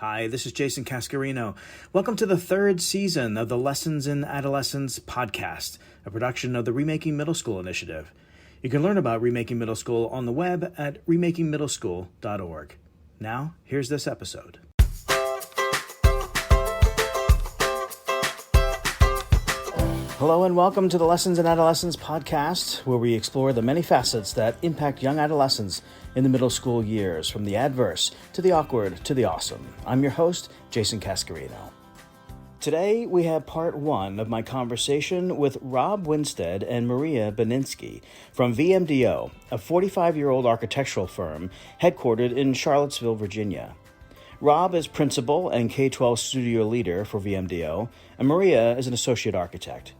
Hi, this is Jason Cascarino. Welcome to the third season of the Lessons in Adolescence podcast, a production of the Remaking Middle School Initiative. You can learn about Remaking Middle School on the web at remakingmiddleschool.org. Now, here's this episode. Hello and welcome to the Lessons in Adolescence podcast, where we explore the many facets that impact young adolescents in the middle school years, from the adverse to the awkward to the awesome. I'm your host, Jason Cascarino. Today, we have part one of my conversation with Rob Winstead and Maria Bninski from VMDO, a 45-year-old architectural firm headquartered in Charlottesville, Virginia. Rob is principal and K-12 studio leader for VMDO, and Maria is an associate architect.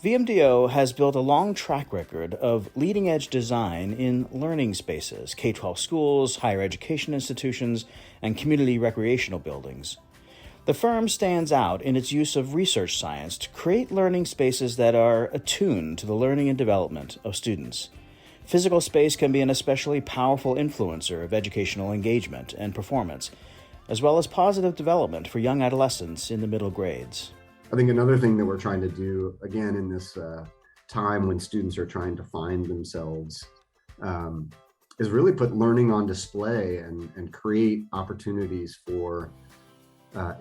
VMDO has built a long track record of leading-edge design in learning spaces, K-12 schools, higher education institutions, and community recreational buildings. The firm stands out in its use of research science to create learning spaces that are attuned to the learning and development of students. Physical space can be an especially powerful influencer of educational engagement and performance, as well as positive development for young adolescents in the middle grades. I think another thing that we're trying to do, again, in this time when students are trying to find themselves, is really put learning on display and create opportunities for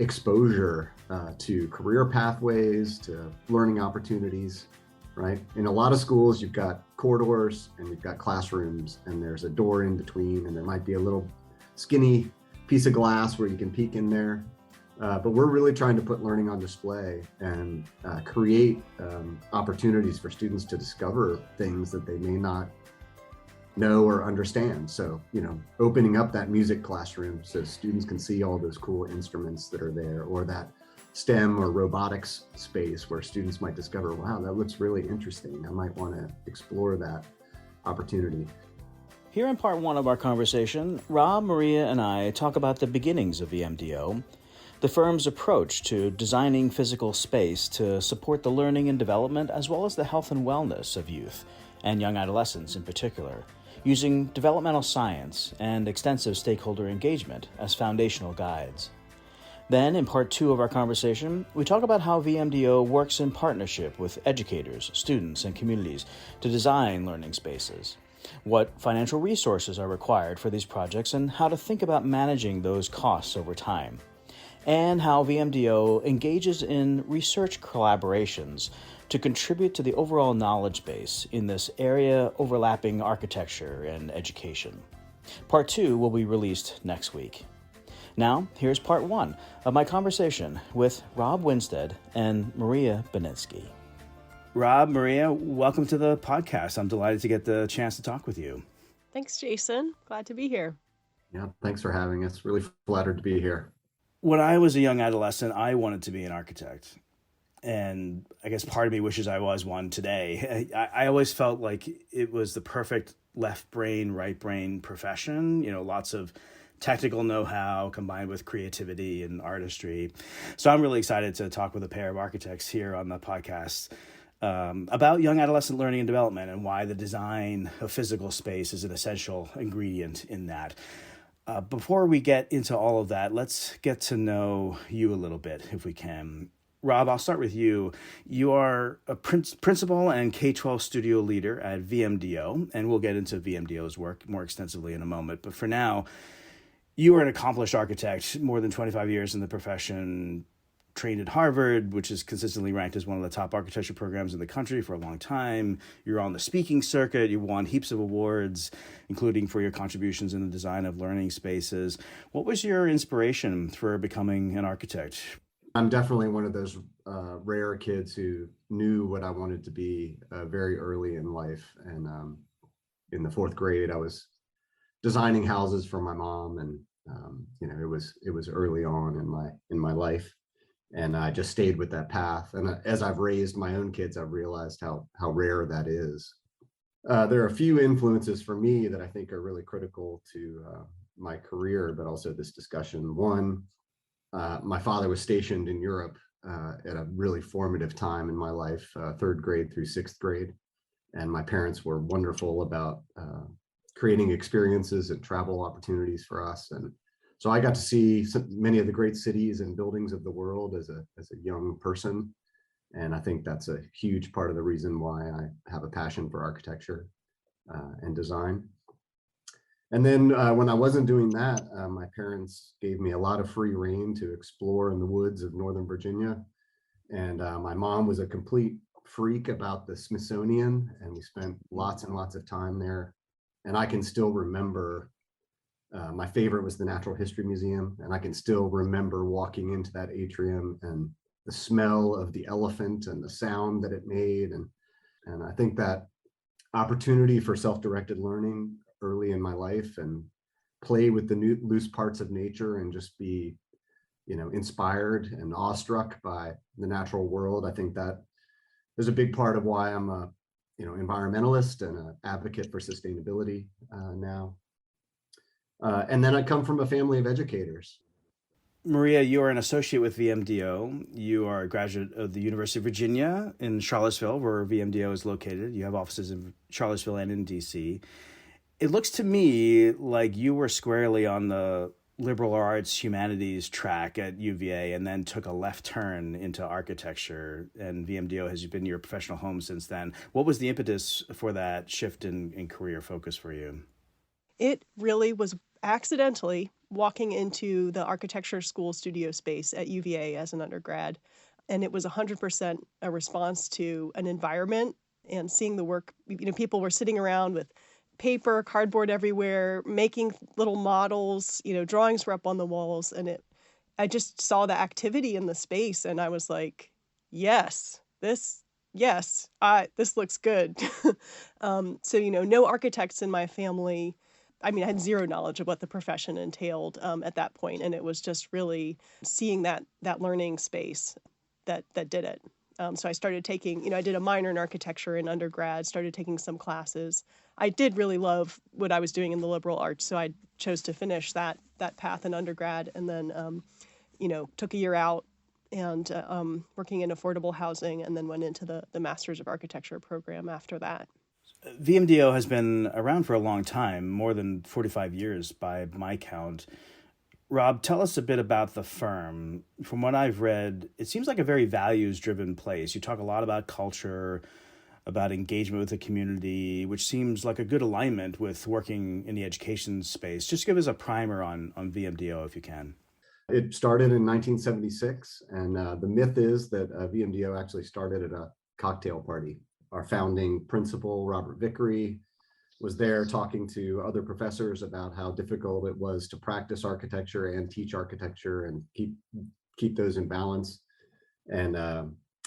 exposure to career pathways, to learning opportunities, right? In a lot of schools, you've got corridors and you've got classrooms, and there's a door in between, and there might be a little skinny piece of glass where you can peek in there. But we're really trying to put learning on display and create opportunities for students to discover things that they may not know or understand. So, opening up that music classroom so students can see all those cool instruments that are there, or that STEM or robotics space where students might discover, wow, that looks really interesting. I might want to explore that opportunity. Here in part one of our conversation, Rob, Maria, and I talk about the beginnings of VMDO, the firm's approach to designing physical space to support the learning and development, as well as the health and wellness of youth, and young adolescents in particular, using developmental science and extensive stakeholder engagement as foundational guides. Then, in part two of our conversation, we talk about how VMDO works in partnership with educators, students, and communities to design learning spaces, what financial resources are required for these projects, and how to think about managing those costs over time, and how VMDO engages in research collaborations to contribute to the overall knowledge base in this area overlapping architecture and education. Part two will be released next week. Now, here's part one of my conversation with Rob Winstead and Maria Bninski. Rob, Maria, welcome to the podcast. I'm delighted to get the chance to talk with you. Thanks, Jason. Glad to be here. Yeah, thanks for having us. Really flattered to be here. When I was a young adolescent, I wanted to be an architect. And I guess part of me wishes I was one today. I always felt like it was the perfect left brain, right brain profession, lots of technical know-how combined with creativity and artistry. So I'm really excited to talk with a pair of architects here on the podcast about young adolescent learning and development and why the design of physical space is an essential ingredient in that. Before we get into all of that, let's get to know you a little bit, if we can. Rob, I'll start with you. You are a principal and K-12 studio leader at VMDO, and we'll get into VMDO's work more extensively in a moment. But for now, you are an accomplished architect, more than 25 years in the profession, trained at Harvard, which is consistently ranked as one of the top architecture programs in the country for a long time. You're on the speaking circuit. You won heaps of awards, including for your contributions in the design of learning spaces. What was your inspiration for becoming an architect? I'm definitely one of those rare kids who knew what I wanted to be very early in life. And in the fourth grade, I was designing houses for my mom, and it was early on in my life. And I just stayed with that path. And as I've raised my own kids, I've realized how rare that is. There are a few influences for me that I think are really critical to my career, but also this discussion. One, my father was stationed in Europe at a really formative time in my life, third grade through sixth grade. And my parents were wonderful about creating experiences and travel opportunities for us. And So I got to see many of the great cities and buildings of the world as a young person. And I think that's a huge part of the reason why I have a passion for architecture and design. And then when I wasn't doing that, my parents gave me a lot of free rein to explore in the woods of Northern Virginia. And my mom was a complete freak about the Smithsonian, and we spent lots and lots of time there. And I can still remember, my favorite was the Natural History Museum, and I can still remember walking into that atrium and the smell of the elephant and the sound that it made. And I think that opportunity for self-directed learning early in my life and play with the new loose parts of nature and just be, inspired and awestruck by the natural world. I think that is a big part of why I'm a, environmentalist and an advocate for sustainability now. And then I come from a family of educators. Maria, you are an associate with VMDO. You are a graduate of the University of Virginia in Charlottesville, where VMDO is located. You have offices in Charlottesville and in DC. It looks to me like you were squarely on the liberal arts humanities track at UVA and then took a left turn into architecture, and VMDO has been your professional home since then. What was the impetus for that shift in career focus for you? It really was accidentally walking into the architecture school studio space at UVA as an undergrad. And it was 100% a response to an environment and seeing the work. People were sitting around with paper, cardboard everywhere, making little models, drawings were up on the walls. And I just saw the activity in the space and I was like, this looks good. So, no architects in my family. I mean, I had zero knowledge of what the profession entailed at that point, and it was just really seeing that learning space that did it. So I started taking, I did a minor in architecture in undergrad, started taking some classes. I did really love what I was doing in the liberal arts, so I chose to finish that path in undergrad, and then, took a year out and working in affordable housing, and then went into the Masters of Architecture program after that. VMDO has been around for a long time, more than 45 years by my count. Rob, tell us a bit about the firm. From what I've read, it seems like a very values-driven place. You talk a lot about culture, about engagement with the community, which seems like a good alignment with working in the education space. Just give us a primer on VMDO if you can. It started in 1976, and the myth is that VMDO actually started at a cocktail party. Our founding principal, Robert Vickery, was there talking to other professors about how difficult it was to practice architecture and teach architecture and keep those in balance. And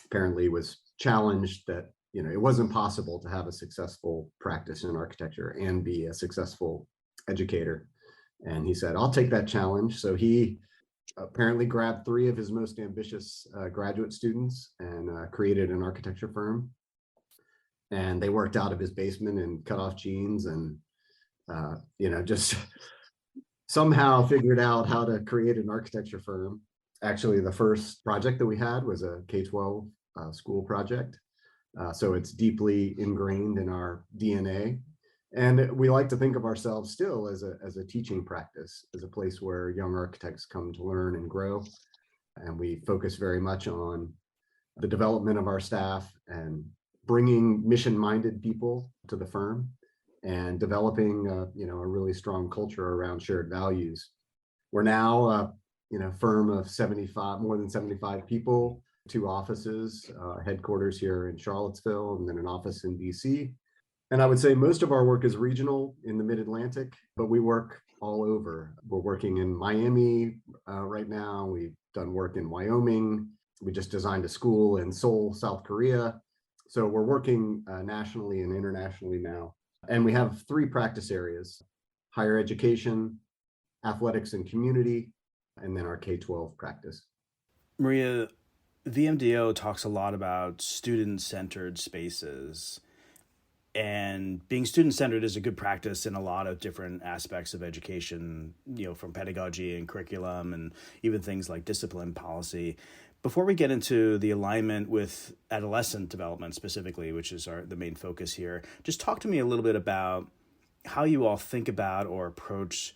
apparently was challenged that it wasn't possible to have a successful practice in architecture and be a successful educator. And he said, I'll take that challenge. So he apparently grabbed 3 of his most ambitious graduate students and created an architecture firm. And they worked out of his basement in cutoff jeans and, just somehow figured out how to create an architecture firm. Actually, the first project that we had was a K-12 school project. So it's deeply ingrained in our DNA. And we like to think of ourselves still as a teaching practice, as a place where young architects come to learn and grow. And we focus very much on the development of our staff and bringing mission-minded people to the firm and developing a really strong culture around shared values. We're now a firm of more than 75 people, 2 offices, headquarters here in Charlottesville, and then an office in DC. And I would say most of our work is regional in the Mid-Atlantic, but we work all over. We're working in Miami right now. We've done work in Wyoming. We just designed a school in Seoul, South Korea. So we're working nationally and internationally now. And we have 3 practice areas: higher education, athletics and community, and then our K-12 practice. Maria, VMDO talks a lot about student-centered spaces. And being student-centered is a good practice in a lot of different aspects of education, from pedagogy and curriculum and even things like discipline policy. Before we get into the alignment with adolescent development specifically, which is the main focus here, just talk to me a little bit about how you all think about or approach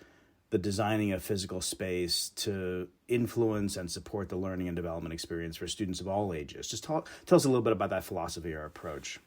the designing of physical space to influence and support the learning and development experience for students of all ages. Just tell us a little bit about that philosophy or approach.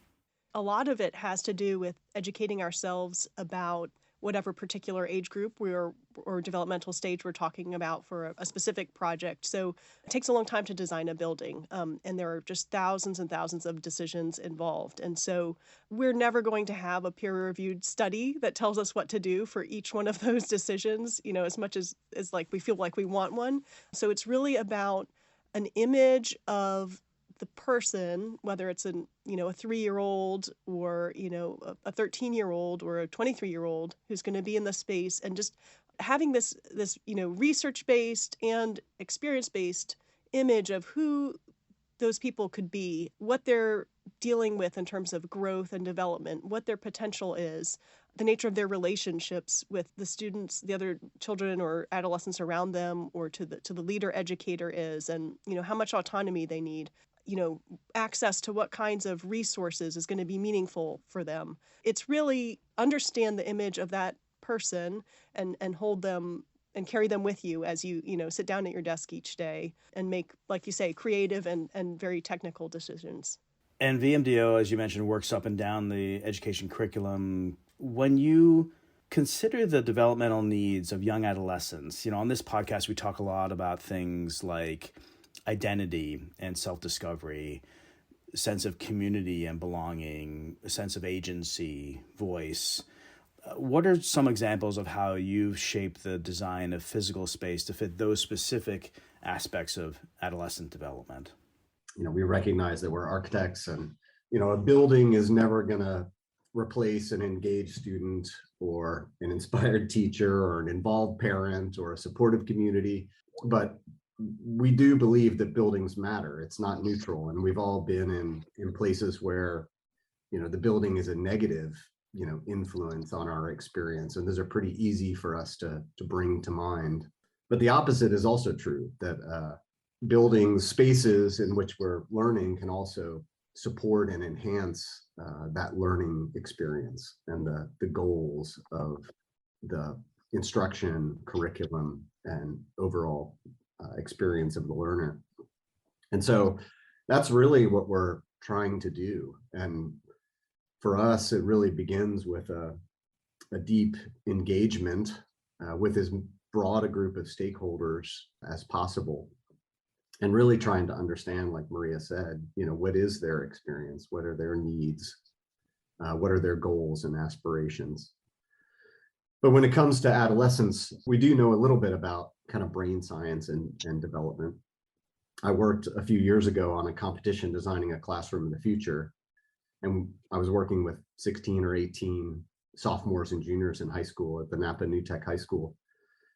A lot of it has to do with educating ourselves about whatever particular age group or developmental stage we're talking about for a specific project. So it takes a long time to design a building, and there are just thousands and thousands of decisions involved. And so we're never going to have a peer-reviewed study that tells us what to do for each one of those decisions, as much as like we feel like we want one. So it's really about an image of the person, whether it's a 3-year-old or a 13-year-old or a 23-year-old who's going to be in the space, and just having this research-based and experience-based image of who those people could be, what they're dealing with in terms of growth and development, what their potential is, the nature of their relationships with the students, the other children or adolescents around them, or to the leader educator is, and how much autonomy they need. Access to what kinds of resources is going to be meaningful for them. It's really understand the image of that person and hold them and carry them with you as you sit down at your desk each day and make, like you say, creative and very technical decisions. And VMDO, as you mentioned, works up and down the education curriculum. When you consider the developmental needs of young adolescents, on this podcast, we talk a lot about things like identity and self-discovery, sense of community and belonging, a sense of agency, voice. What are some examples of how you've shaped the design of physical space to fit those specific aspects of adolescent development? We recognize that we're architects, and a building is never going to replace an engaged student or an inspired teacher or an involved parent or a supportive community. But we do believe that buildings matter. It's not neutral. And we've all been in places where, the building is a negative, influence on our experience. And those are pretty easy for us to bring to mind. But the opposite is also true, that buildings, spaces in which we're learning can also support and enhance that learning experience and the goals of the instruction, curriculum, and overall experience of the learner. And so that's really what we're trying to do. And for us, it really begins with a deep engagement with as broad a group of stakeholders as possible, and really trying to understand, like Maria said, what is their experience, what are their needs, what are their goals and aspirations. But when it comes to adolescence, we do know a little bit about kind of brain science and development. I worked a few years ago on a competition designing a classroom in the future, and I was working with 16 or 18 sophomores and juniors in high school at the Napa New Tech High School.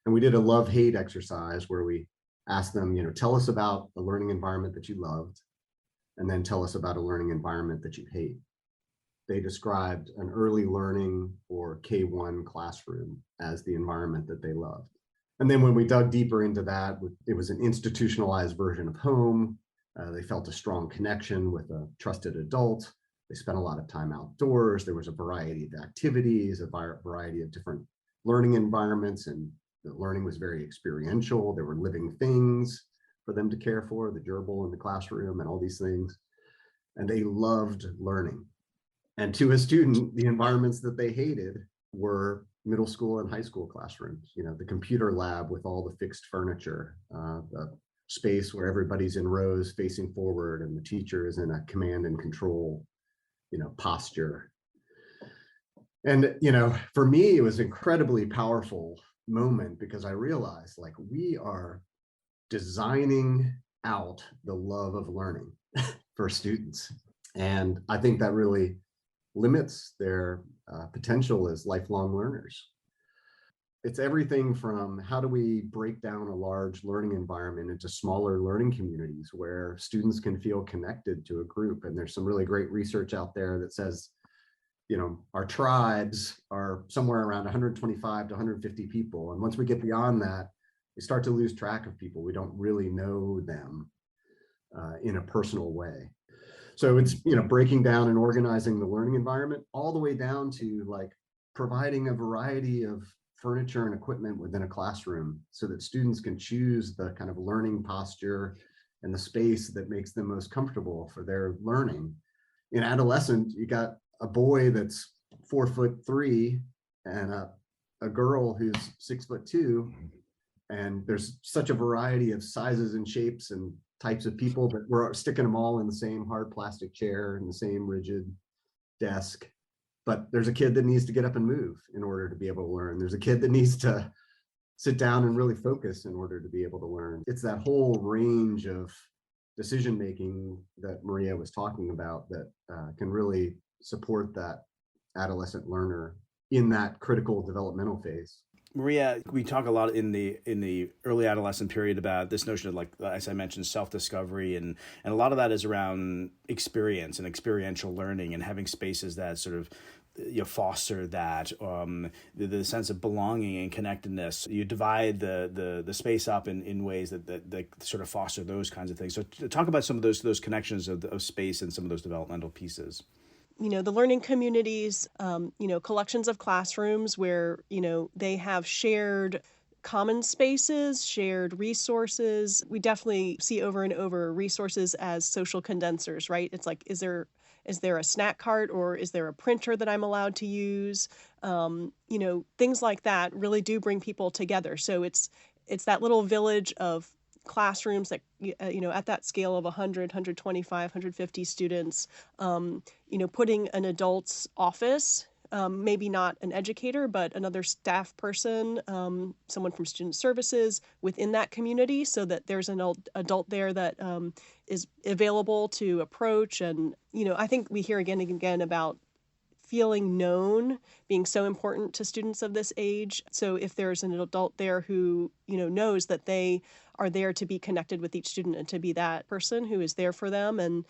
And we did a love-hate exercise where we asked them, tell us about a learning environment that you loved, and then tell us about a learning environment that you hate. They described an early learning or K-1 classroom as the environment that they loved. And then when we dug deeper into that, it was an institutionalized version of home. They felt a strong connection with a trusted adult. They spent a lot of time outdoors. There was a variety of activities, a variety of different learning environments, and the learning was very experiential. There were living things for them to care for, the gerbil in the classroom and all these things. And they loved learning. And to a student, the environments that they hated were middle school and high school classrooms, the computer lab with all the fixed furniture, the space where everybody's in rows facing forward and the teacher is in a command and control, posture. And, for me, it was an incredibly powerful moment because I realized, like, we are designing out the love of learning for students. And I think that really limits their potential as lifelong learners. It's everything from how do we break down a large learning environment into smaller learning communities where students can feel connected to a group. And there's some really great research out there that says, our tribes are somewhere around 125 to 150 people. And once we get beyond that, we start to lose track of people. We don't really know them in a personal way. So it's, breaking down and organizing the learning environment all the way down to like providing a variety of furniture and equipment within a classroom so that students can choose the kind of learning posture and the space that makes them most comfortable for their learning. In adolescent, you got a boy that's 4'3" and a girl who's 6'2", and there's such a variety of sizes and shapes and types of people, but we're sticking them all in the same hard plastic chair and the same rigid desk. But there's a kid that needs to get up and move in order to be able to learn. There's a kid that needs to sit down and really focus in order to be able to learn. It's that whole range of decision making that Maria was talking about that can really support that adolescent learner in that critical developmental phase. Maria, we talk a lot in the early adolescent period about this notion of, like, as I mentioned, self-discovery, and a lot of that is around experience and experiential learning and having spaces that sort of foster that the sense of belonging and connectedness. You divide the space up in ways that sort of foster those kinds of things. So talk about some of those connections of space and some of those developmental pieces. The learning communities, collections of classrooms where, they have shared common spaces, shared resources. We definitely see over and over resources as social condensers, right? It's like, is there a snack cart, or is there a printer that I'm allowed to use? Things like that really do bring people together. So it's that little village of classrooms that, at that scale of 100, 125, 150 students, putting an adult's office, maybe not an educator, but another staff person, someone from student services within that community, so that there's an adult there that is available to approach. And, I think we hear again and again about feeling known being so important to students of this age. So if there's an adult there who, knows that they are there to be connected with each student and to be that person who is there for them and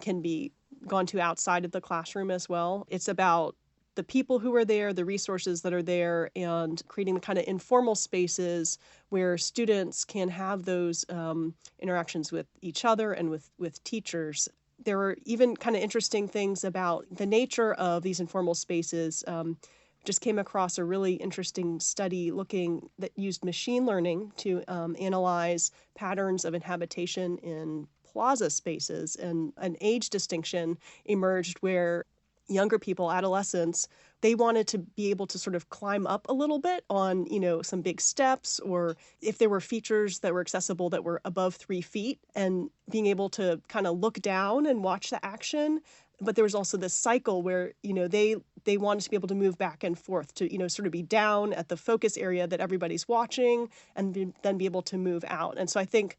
can be gone to outside of the classroom as well. It's about the people who are there, the resources that are there, and creating the kind of informal spaces where students can have those interactions with each other and with teachers. There are even kind of interesting things about the nature of these informal spaces. Just came across a really interesting study that used machine learning to analyze patterns of inhabitation in plaza spaces, and an age distinction emerged where younger people, adolescents, they wanted to be able to sort of climb up a little bit on, some big steps, or if there were features that were accessible that were above 3 feet, and being able to kind of look down and watch the action. But there was also this cycle where, they wanted to be able to move back and forth to, sort of be down at the focus area that everybody's watching, and then be able to move out. And so I think,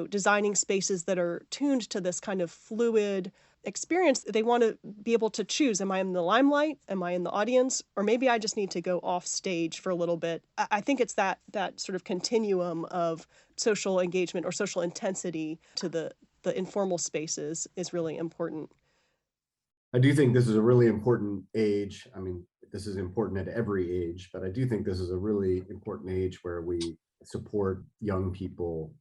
designing spaces that are tuned to this kind of fluid experience, they want to be able to choose, am I in the limelight? Am I in the audience? Or maybe I just need to go off stage for a little bit. I think it's that sort of continuum of social engagement or social intensity to the informal spaces is really important. I do think this is a really important age. I mean, this is important at every age, but I do think this is a really important age where we support young people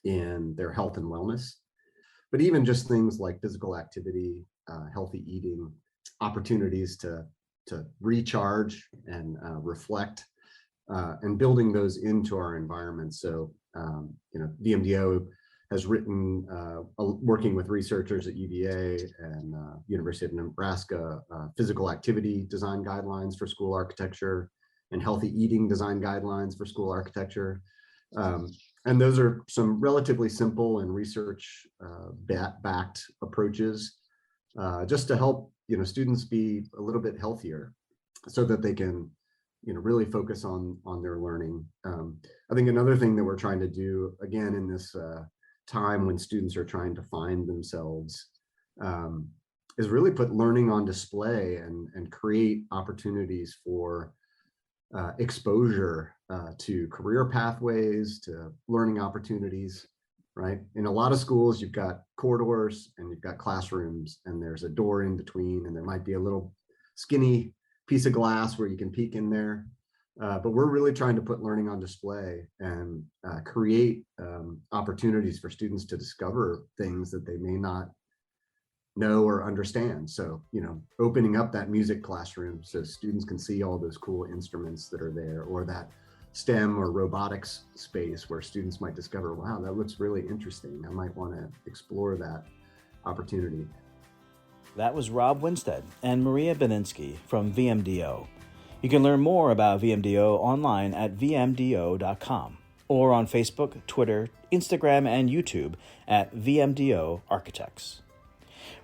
in their health and wellness. But even just things like physical activity, healthy eating, opportunities to recharge and reflect, and building those into our environment. So, VMDO has written, working with researchers at UVA and University of Nebraska, physical activity design guidelines for school architecture and healthy eating design guidelines for school architecture. And those are some relatively simple and research backed approaches, just to help students be a little bit healthier, so that they can really focus on their learning. I think another thing that we're trying to do, again, in this time when students are trying to find themselves, is really put learning on display and create opportunities for exposure to career pathways, to learning opportunities, right? In a lot of schools, you've got corridors and you've got classrooms, and there's a door in between, and there might be a little skinny piece of glass where you can peek in there. But we're really trying to put learning on display and create opportunities for students to discover things that they may not know or understand. So, opening up that music classroom so students can see all those cool instruments that are there, or that STEM or robotics space where students might discover, wow, that looks really interesting. I might want to explore that opportunity. That was Rob Winstead and Maria Bninski from VMDO. You can learn more about VMDO online at vmdo.com or on Facebook, Twitter, Instagram, and YouTube at VMDO Architects.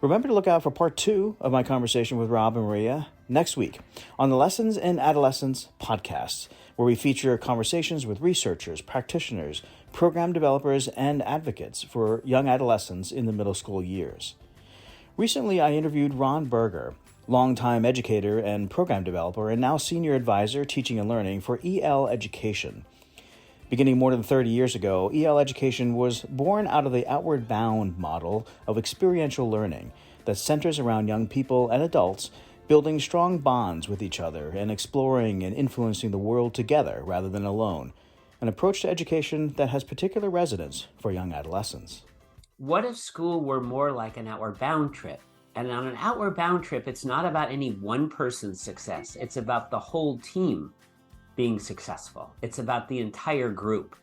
Remember to look out for part 2 of my conversation with Rob and Maria next week on the Lessons in Adolescence podcast, where we feature conversations with researchers, practitioners, program developers, and advocates for young adolescents in the middle school years. Recently, I interviewed Ron Berger, longtime educator and program developer, and now senior advisor teaching and learning for EL Education. Beginning more than 30 years ago, EL Education was born out of the outward bound model of experiential learning that centers around young people and adults building strong bonds with each other and exploring and influencing the world together rather than alone, an approach to education that has particular resonance for young adolescents. What if school were more like an outward bound trip? And on an outward bound trip, it's not about any one person's success. It's about the whole team being successful. It's about the entire group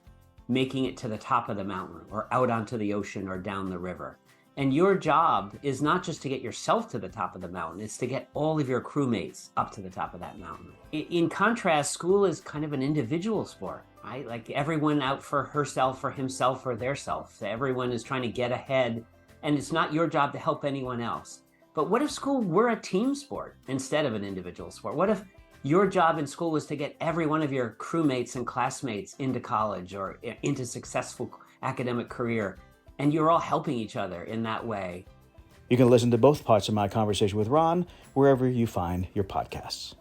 making it to the top of the mountain or out onto the ocean or down the river. And your job is not just to get yourself to the top of the mountain, it's to get all of your crewmates up to the top of that mountain. In contrast, school is kind of an individual sport, right? Like everyone out for herself or himself or their self. Everyone is trying to get ahead, and it's not your job to help anyone else. But what if school were a team sport instead of an individual sport? What if your job in school was to get every one of your crewmates and classmates into college or into successful academic career, and you're all helping each other in that way? You can listen to both parts of my conversation with Ron wherever you find your podcasts.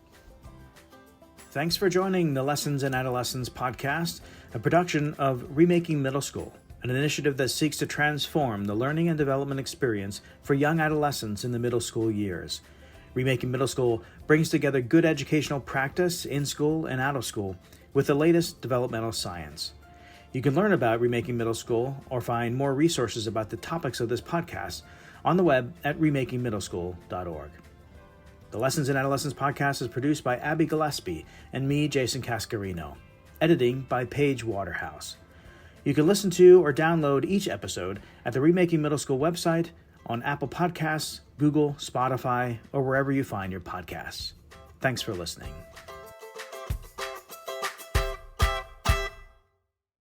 Thanks for joining the Lessons in Adolescence podcast, a production of Remaking Middle School, an initiative that seeks to transform the learning and development experience for young adolescents in the middle school years. Remaking Middle School brings together good educational practice in school and out of school with the latest developmental science. You can learn about Remaking Middle School or find more resources about the topics of this podcast on the web at remakingmiddleschool.org. The Lessons in Adolescence podcast is produced by Abby Gillespie and me, Jason Cascarino. Editing by Paige Waterhouse. You can listen to or download each episode at the Remaking Middle School website, on Apple Podcasts, Google, Spotify, or wherever you find your podcasts. Thanks for listening.